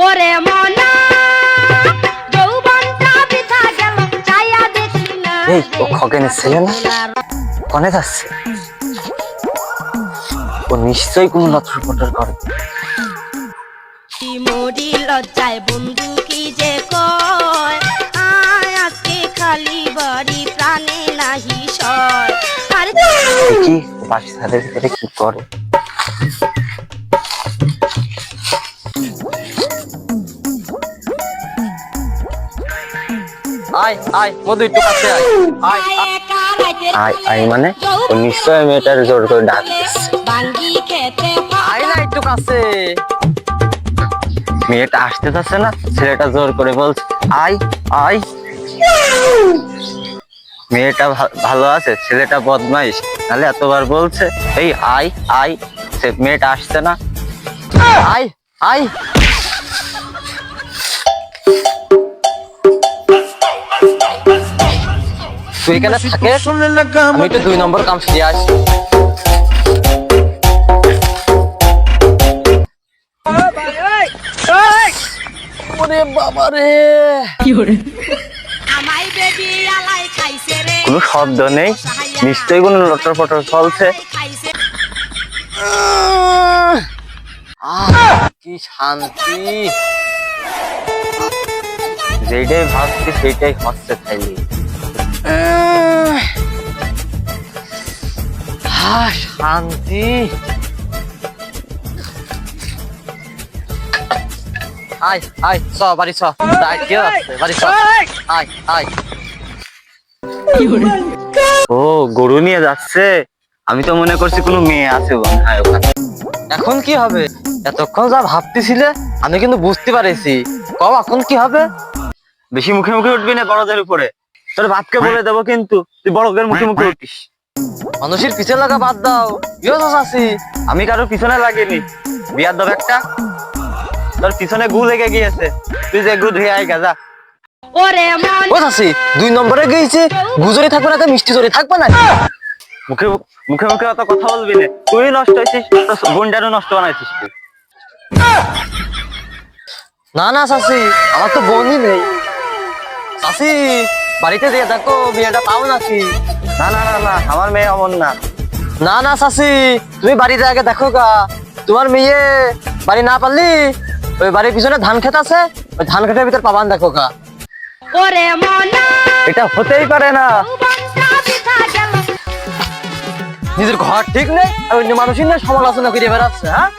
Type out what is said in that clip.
ওরে মনা যৌবনটা বৃথা গেল চাইয়া দেখি না এই ও খগেনের ছেলে না? কনে যাচ্ছে? ও নিশ্চয়ই কোনো লটর পটর করে। মরি লজ্জায় বন্ধু কি যে কয় আয় আজকে খালি বাড়ি প্রাণে নাহি সয় আর কি বাসি ছাদের ভিতরে কি করে? আয় আয় মধু একটু কাছে আয়। আয় আয় আয় মানে ও নিশ্চয়ই মেয়েটার জোর করে ডাকতেছে। বাঙ্গি খেতে আয় না একটু কাছে। মেয়েটা আসতে যাচ্ছে না, ছেলেটা জোর করে বলছে আয় আয়। মেয়েটা ভালো আছে, ছেলেটা বদমাইশ, তাহলে এতবার বলছে এই আয় আয়, সে মেয়েটা আসছে না। আয় আয়। তুই এখানে থাকে, আমি একটু 2 নম্বর কাম ফিরে আসি। ওরে বাবা রে, আমাই বেবি আলাই খাইছে রে কোনো শব্দ নেই, নিশ্চয়ই কোনো লটর পটর চলছে। খাইছে কি শান্তি, যেটাই ভাবছি সেটাই হচ্ছে খাইলে। শান্তি। আয় আয় চ বাড়ি চ, কেউ আছে বাড়ি চ। আয় আয়। ও গরু নিয়ে যাচ্ছে, আমি তো মনে করছি কোনো মেয়ে আছে ওখানে। এখন কি হবে? এতক্ষণ যা ভাবতেছিলে আমি কিন্তু বুঝতে পারিছি। কও এখন কি হবে? বেশি মুখে মুখে উঠবি না বড়দের উপরে, তোর বাপকে বলে দেবো কিন্তু তুই বড়দের মুখে মুখে উঠিস। মানুষের পিছনে লাগা বাদ দাও, আছি আমি কারোর পিছনে লাগেনি। বিয়ার দব একটা, তোর পিছনে গু লেগে গিয়েছে, তুই যে গু ধুয়ে আয় যা। ওরে মন ও চাচি 2 নম্বরে গিয়েছে, গুজরে থাকবে না তো মিষ্টি জোরে থাকবে না। মুখে মুখে মুখে অত কথা বলবি না, তুই নষ্ট হয়েছিস, বোনটারও নষ্ট বানাইছিস তুই। না না চাচি, আমার তো বোনই নেই। চাচি বাড়িতে দিয়ে দেখো মেয়েটা পাও নাকি। না না না না, আমার মেয়ে অমন না। না না চাচি, তুমি বাড়িতে আগে দেখো গা, তোমার মেয়ে বাড়ি না পারলি ওই বাড়ির পিছনে ধান ক্ষেত আছে, ওই ধান ক্ষেতের ভিতর পাবান দেখো গা। ওরে মনা এটা হতেই পারে না, যৌবনটা বৃথা গেল নিজের ঘর ঠিক নেই আর অন্য মানুষই না সমালোচনা করে বেড়াচ্ছে। হ্যাঁ